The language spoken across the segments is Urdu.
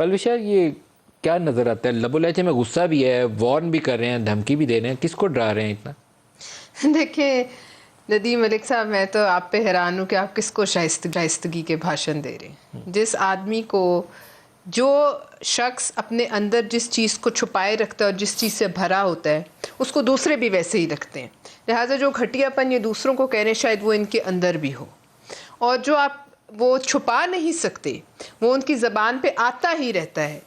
پلوشا یہ کیا نظر آتا ہے؟ لب و لہجے میں غصہ بھی ہے، وارن بھی کر رہے ہیں، دھمکی بھی دے رہے ہیں، کس کو ڈرا رہے ہیں اتنا؟ دیکھیں ندیم ملک صاحب، میں تو آپ پہ حیران ہوں کہ آپ کس کو شائستگی کے بھاشن دے رہے ہیں. جس آدمی کو، جو شخص اپنے اندر جس چیز کو چھپائے رکھتا ہے اور جس چیز سے بھرا ہوتا ہے اس کو دوسرے بھی ویسے ہی رکھتے ہیں. لہٰذا جو گھٹیا پن یہ دوسروں کو کہہ رہے ہیں شاید وہ ان کے اندر بھی ہو، اور جو آپ وہ چھپا نہیں سکتے وہ ان کی زبان پہ آتا ہی رہتا ہے.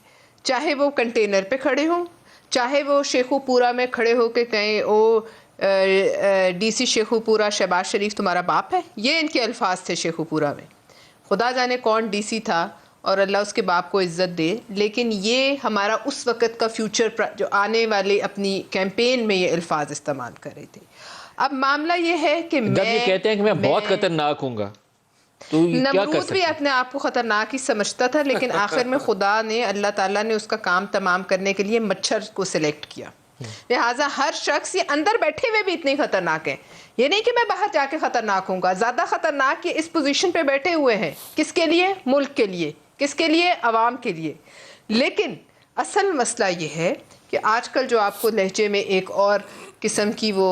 چاہے وہ کنٹینر پہ کھڑے ہوں، چاہے وہ شیخو پورہ میں کھڑے ہو کے کہیں او ڈی سی شیخو پورہ شہباز شریف تمہارا باپ ہے. یہ ان کے الفاظ تھے شیخو پورہ میں. خدا جانے کون ڈی سی تھا اور اللہ اس کے باپ کو عزت دے، لیکن یہ ہمارا اس وقت کا فیوچر جو آنے والے اپنی کیمپین میں یہ الفاظ استعمال کر رہے تھے. اب معاملہ یہ ہے کہ جب یہ کہتے ہیں کہ میں بہت خطرناک ہوں گا تو یہ کیا کر نمرود بھی سکتے ہیں؟ اپنے آپ کو خطرناک ہی سمجھتا تھا، لیکن آخر میں خدا نے، اللہ تعالیٰ نے اس کا کام تمام کرنے کے لیے مچھر کو سلیکٹ کیا. لہٰذا ہر شخص یہ اندر بیٹھے ہوئے بھی اتنے خطرناک ہے. یہ نہیں کہ میں باہر جا کے خطرناک ہوں گا، زیادہ خطرناک یہ اس پوزیشن پہ بیٹھے ہوئے ہیں. کس کے لیے؟ ملک کے لیے. کس کے لیے؟ عوام کے لیے. لیکن اصل مسئلہ یہ ہے کہ آج کل جو آپ کو لہجے میں ایک اور قسم کی وہ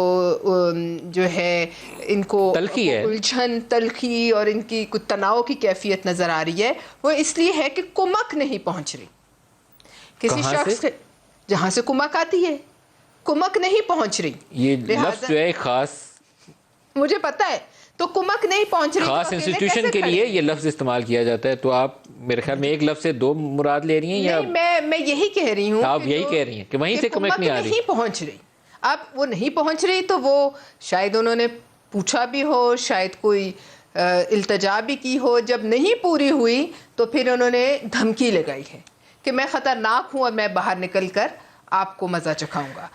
جو ہے ان کو تلخی ہے، الجھن، تلخی اور ان کی کچھ تناؤ کی کیفیت نظر آ رہی ہے، وہ اس لیے ہے کہ کمک نہیں پہنچ رہی کسی شخص سے. جہاں سے کمک آتی ہے کمک نہیں پہنچ رہی. یہ لفظ جو ہے خاص، مجھے پتا ہے، تو کمک نہیں پہنچ رہی. خاص انسٹیٹیوشن کے لیے یہ لفظ استعمال کیا جاتا ہے. تو آپ میرے خیال میں ایک لفظ سے دو مراد لے رہی ہیں، یا میں یہی کہہ رہی ہوں، آپ یہی کہہ رہی ہیں کہ وہیں سے کمک نہیں آ رہی؟ نہیں پہنچ رہی. اب وہ نہیں پہنچ رہی تو وہ شاید انہوں نے پوچھا بھی ہو، شاید کوئی التجا بھی کی ہو. جب نہیں پوری ہوئی تو پھر انہوں نے دھمکی لگائی ہے کہ میں خطرناک ہوں اور میں باہر نکل کر آپ کو مزہ چکھاؤں گا.